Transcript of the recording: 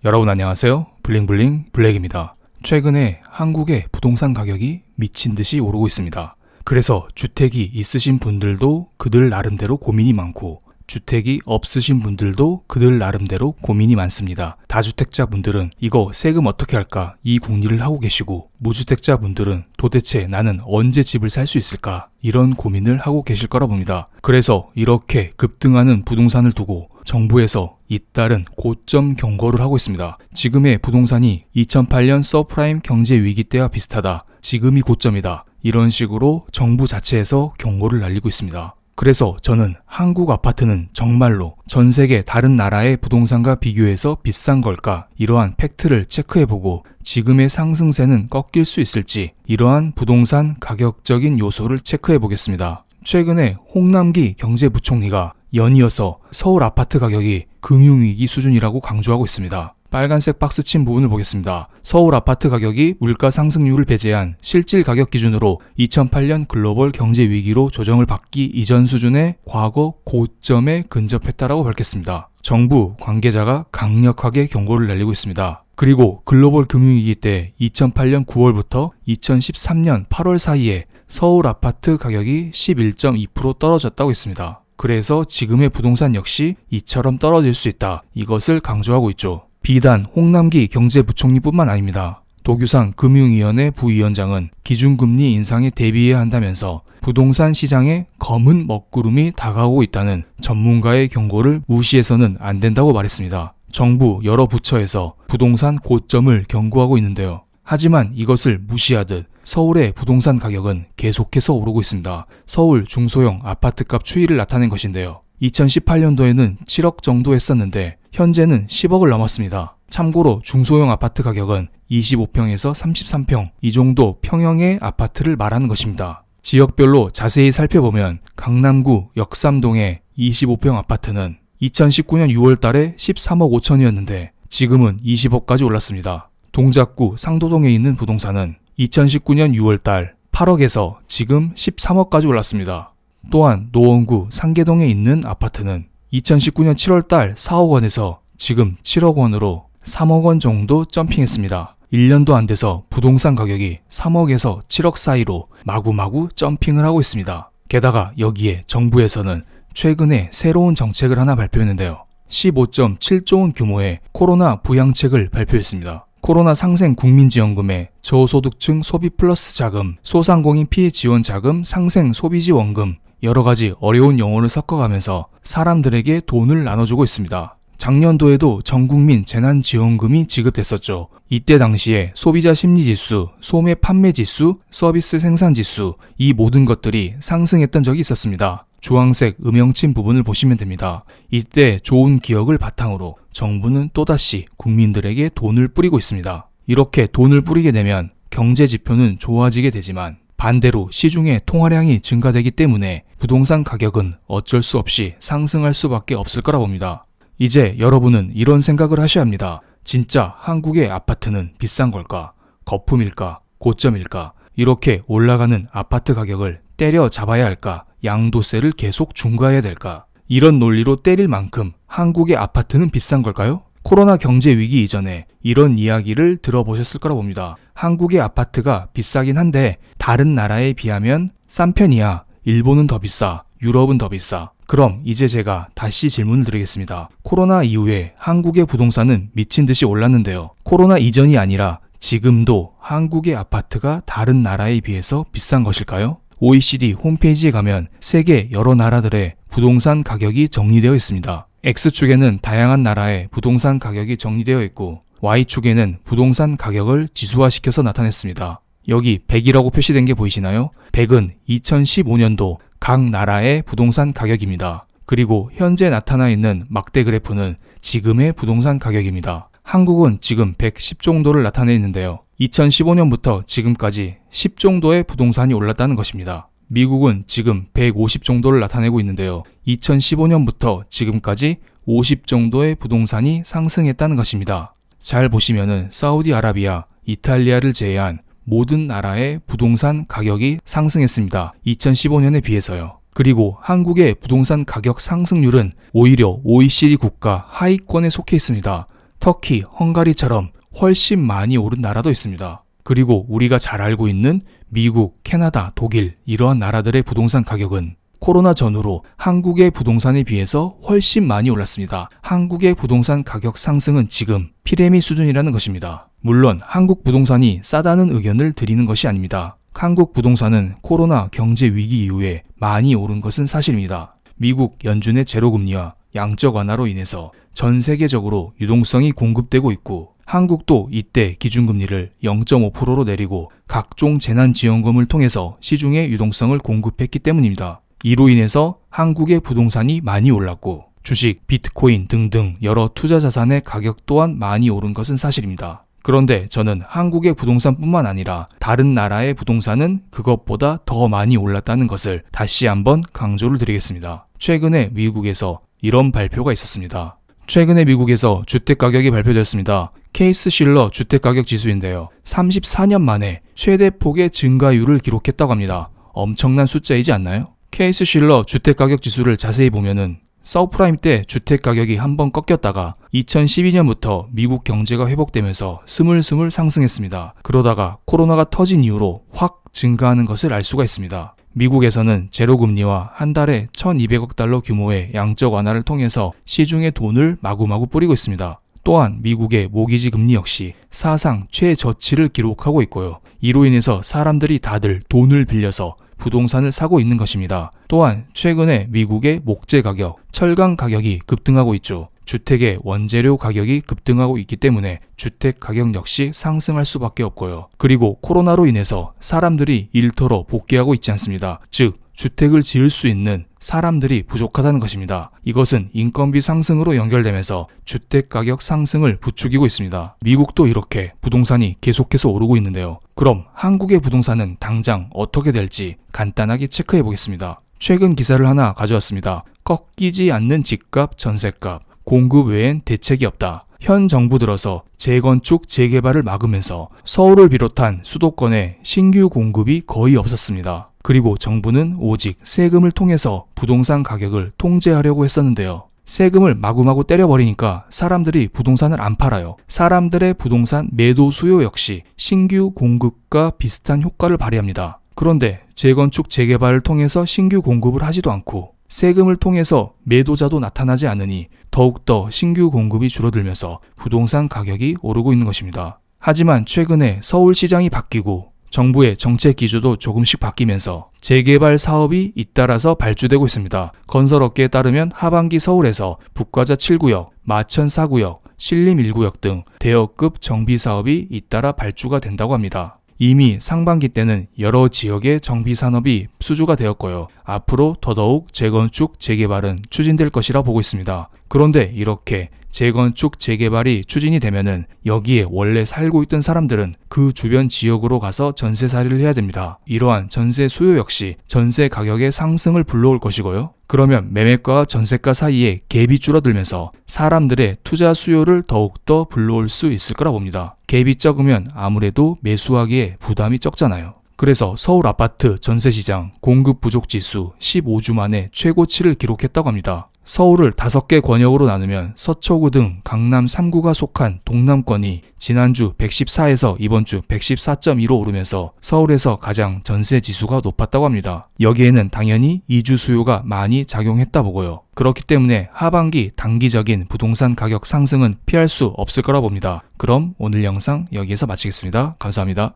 여러분 안녕하세요. 블링블링 블랙입니다. 최근에 한국의 부동산 가격이 미친 듯이 오르고 있습니다. 그래서 주택이 있으신 분들도 그들 나름대로 고민이 많고 주택이 없으신 분들도 그들 나름대로 고민이 많습니다. 다주택자 분들은 이거 세금 어떻게 할까 이 궁리를 하고 계시고 무주택자 분들은 도대체 나는 언제 집을 살 수 있을까 이런 고민을 하고 계실 거라 봅니다. 그래서 이렇게 급등하는 부동산을 두고 정부에서 잇따른 고점 경고를 하고 있습니다. 지금의 부동산이 2008년 서프라임 경제 위기 때와 비슷하다. 지금이 고점이다. 이런 식으로 정부 자체에서 경고를 날리고 있습니다. 그래서 저는 한국 아파트는 정말로 전 세계 다른 나라의 부동산과 비교해서 비싼 걸까? 이러한 팩트를 체크해보고 지금의 상승세는 꺾일 수 있을지 이러한 부동산 가격적인 요소를 체크해보겠습니다. 최근에 홍남기 경제부총리가 연이어서 서울 아파트 가격이 금융위기 수준이라고 강조하고 있습니다. 빨간색 박스 친 부분을 보겠습니다. 서울 아파트 가격이 물가 상승률을 배제한 실질 가격 기준으로 2008년 글로벌 경제 위기로 조정을 받기 이전 수준의 과거 고점에 근접했다라고 밝혔습니다. 정부 관계자가 강력하게 경고를 날리고 있습니다. 그리고 글로벌 금융위기 때 2008년 9월부터 2013년 8월 사이에 서울 아파트 가격이 11.2% 떨어졌다고 했습니다. 그래서 지금의 부동산 역시 이처럼 떨어질 수 있다. 이것을 강조하고 있죠. 비단 홍남기 경제부총리뿐만 아닙니다. 도규상 금융위원회 부위원장은 기준금리 인상에 대비해야 한다면서 부동산 시장에 검은 먹구름이 다가오고 있다는 전문가의 경고를 무시해서는 안 된다고 말했습니다. 정부 여러 부처에서 부동산 고점을 경고하고 있는데요. 하지만 이것을 무시하듯 서울의 부동산 가격은 계속해서 오르고 있습니다. 서울 중소형 아파트값 추이를 나타낸 것인데요. 2018년도에는 7억 정도 했었는데 현재는 10억을 넘었습니다. 참고로 중소형 아파트 가격은 25평에서 33평 이 정도 평형의 아파트를 말하는 것입니다. 지역별로 자세히 살펴보면 강남구 역삼동의 25평 아파트는 2019년 6월 달에 13억 5천이었는데 지금은 20억까지 올랐습니다. 동작구 상도동에 있는 부동산은 2019년 6월 달 8억에서 지금 13억까지 올랐습니다. 또한 노원구 상계동에 있는 아파트는 2019년 7월 달 4억 원에서 지금 7억 원으로 3억 원 정도 점핑했습니다. 1년도 안 돼서 부동산 가격이 3억에서 7억 사이로 마구마구 점핑을 하고 있습니다. 게다가 여기에 정부에서는 최근에 새로운 정책을 하나 발표했는데요. 15.7조 원 규모의 코로나 부양책을 발표했습니다. 코로나 상생 국민지원금에 저소득층 소비 플러스 자금, 소상공인 피해 지원 자금, 상생 소비지 원금 여러가지 어려운 용어를 섞어가면서 사람들에게 돈을 나눠주고 있습니다. 작년도에도 전국민 재난지원금이 지급됐었죠. 이때 당시에 소비자 심리지수, 소매 판매지수, 서비스 생산지수 이 모든 것들이 상승했던 적이 있었습니다. 주황색 음영침 부분을 보시면 됩니다. 이때 좋은 기억을 바탕으로 정부는 또다시 국민들에게 돈을 뿌리고 있습니다. 이렇게 돈을 뿌리게 되면 경제 지표는 좋아지게 되지만 반대로 시중의 통화량이 증가되기 때문에 부동산 가격은 어쩔 수 없이 상승할 수밖에 없을 거라 봅니다. 이제 여러분은 이런 생각을 하셔야 합니다. 진짜 한국의 아파트는 비싼 걸까? 거품일까? 고점일까? 이렇게 올라가는 아파트 가격을 때려 잡아야 할까? 양도세를 계속 중과해야 될까? 이런 논리로 때릴 만큼 한국의 아파트는 비싼 걸까요? 코로나 경제 위기 이전에 이런 이야기를 들어보셨을 거라 봅니다. 한국의 아파트가 비싸긴 한데 다른 나라에 비하면 싼 편이야. 일본은 더 비싸. 유럽은 더 비싸. 그럼 이제 제가 다시 질문을 드리겠습니다. 코로나 이후에 한국의 부동산은 미친 듯이 올랐는데요. 코로나 이전이 아니라 지금도 한국의 아파트가 다른 나라에 비해서 비싼 것일까요? OECD 홈페이지에 가면 세계 여러 나라들의 부동산 가격이 정리되어 있습니다. X축에는 다양한 나라의 부동산 가격이 정리되어 있고 Y축에는 부동산 가격을 지수화시켜서 나타냈습니다. 여기 100이라고 표시된 게 보이시나요? 100은 2015년도 각 나라의 부동산 가격입니다. 그리고 현재 나타나 있는 막대 그래프는 지금의 부동산 가격입니다. 한국은 지금 110 정도를 나타내 있는데요. 2015년부터 지금까지 10 정도의 부동산이 올랐다는 것입니다. 미국은 지금 150 정도를 나타내고 있는데요. 2015년부터 지금까지 50 정도의 부동산이 상승했다는 것입니다. 잘 보시면은 사우디아라비아, 이탈리아를 제외한 모든 나라의 부동산 가격이 상승했습니다. 2015년에 비해서요. 그리고 한국의 부동산 가격 상승률은 오히려 OECD 국가 하위권에 속해 있습니다. 터키, 헝가리처럼 훨씬 많이 오른 나라도 있습니다. 그리고 우리가 잘 알고 있는 미국, 캐나다, 독일 이러한 나라들의 부동산 가격은 코로나 전후로 한국의 부동산에 비해서 훨씬 많이 올랐습니다. 한국의 부동산 가격 상승은 지금 피레미 수준이라는 것입니다. 물론 한국 부동산이 싸다는 의견을 드리는 것이 아닙니다. 한국 부동산은 코로나 경제 위기 이후에 많이 오른 것은 사실입니다. 미국 연준의 제로금리와 양적 완화로 인해서 전 세계적으로 유동성이 공급되고 있고 한국도 이때 기준금리를 0.5%로 내리고 각종 재난지원금을 통해서 시중에 유동성을 공급했기 때문입니다. 이로 인해서 한국의 부동산이 많이 올랐고 주식, 비트코인 등등 여러 투자 자산의 가격 또한 많이 오른 것은 사실입니다. 그런데 저는 한국의 부동산뿐만 아니라 다른 나라의 부동산은 그것보다 더 많이 올랐다는 것을 다시 한번 강조를 드리겠습니다. 최근에 미국에서 이런 발표가 있었습니다. 최근에 미국에서 주택가격이 발표되었습니다. 케이스-실러 주택가격 지수인데요. 34년 만에 최대 폭의 증가율을 기록했다고 합니다. 엄청난 숫자이지 않나요? 케이스-실러 주택가격 지수를 자세히 보면은 서브프라임 때 주택가격이 한번 꺾였다가 2012년부터 미국 경제가 회복되면서 스물스물 상승했습니다. 그러다가 코로나가 터진 이후로 확 증가하는 것을 알 수가 있습니다. 미국에서는 제로금리와 한 달에 1200억 달러 규모의 양적 완화를 통해서 시중에 돈을 마구마구 뿌리고 있습니다. 또한 미국의 모기지 금리 역시 사상 최저치를 기록하고 있고요. 이로 인해서 사람들이 다들 돈을 빌려서 부동산을 사고 있는 것입니다. 또한 최근에 미국의 목재 가격, 철강 가격이 급등하고 있죠. 주택의 원재료 가격이 급등하고 있기 때문에 주택 가격 역시 상승할 수밖에 없고요. 그리고 코로나로 인해서 사람들이 일터로 복귀하고 있지 않습니다. 즉 주택을 지을 수 있는 사람들이 부족하다는 것입니다. 이것은 인건비 상승으로 연결되면서 주택 가격 상승을 부추기고 있습니다. 미국도 이렇게 부동산이 계속해서 오르고 있는데요. 그럼 한국의 부동산은 당장 어떻게 될지 간단하게 체크해 보겠습니다. 최근 기사를 하나 가져왔습니다. 꺾이지 않는 집값, 전셋값, 공급 외엔 대책이 없다. 현 정부 들어서 재건축, 재개발을 막으면서 서울을 비롯한 수도권에 신규 공급이 거의 없었습니다. 그리고 정부는 오직 세금을 통해서 부동산 가격을 통제하려고 했었는데요. 세금을 마구마구 때려버리니까 사람들이 부동산을 안 팔아요. 사람들의 부동산 매도 수요 역시 신규 공급과 비슷한 효과를 발휘합니다. 그런데 재건축, 재개발을 통해서 신규 공급을 하지도 않고 세금을 통해서 매도자도 나타나지 않으니 더욱더 신규 공급이 줄어들면서 부동산 가격이 오르고 있는 것입니다. 하지만 최근에 서울시장이 바뀌고 정부의 정책 기조도 조금씩 바뀌면서 재개발 사업이 잇따라서 발주되고 있습니다. 건설업계에 따르면 하반기 서울에서 북과자 7구역, 마천 4구역, 신림 1구역 등 대여급 정비 사업이 잇따라 발주가 된다고 합니다. 이미 상반기 때는 여러 지역의 정비 산업이 수주가 되었고요. 앞으로 더더욱 재건축, 재개발은 추진될 것이라 보고 있습니다. 그런데 이렇게 재건축, 재개발이 추진이 되면은 여기에 원래 살고 있던 사람들은 그 주변 지역으로 가서 전세살이를 해야 됩니다. 이러한 전세 수요 역시 전세 가격의 상승을 불러올 것이고요. 그러면 매매가와 전세가 사이에 갭이 줄어들면서 사람들의 투자 수요를 더욱더 불러올 수 있을 거라 봅니다. 갭이 적으면 아무래도 매수하기에 부담이 적잖아요. 그래서 서울 아파트 전세시장 공급 부족 지수 15주 만에 최고치를 기록했다고 합니다. 서울을 5개 권역으로 나누면 서초구 등 강남 3구가 속한 동남권이 지난주 114에서 이번 주 114.2로 오르면서 서울에서 가장 전세 지수가 높았다고 합니다. 여기에는 당연히 이주 수요가 많이 작용했다 보고요. 그렇기 때문에 하반기 단기적인 부동산 가격 상승은 피할 수 없을 거라 봅니다. 그럼 오늘 영상 여기에서 마치겠습니다. 감사합니다.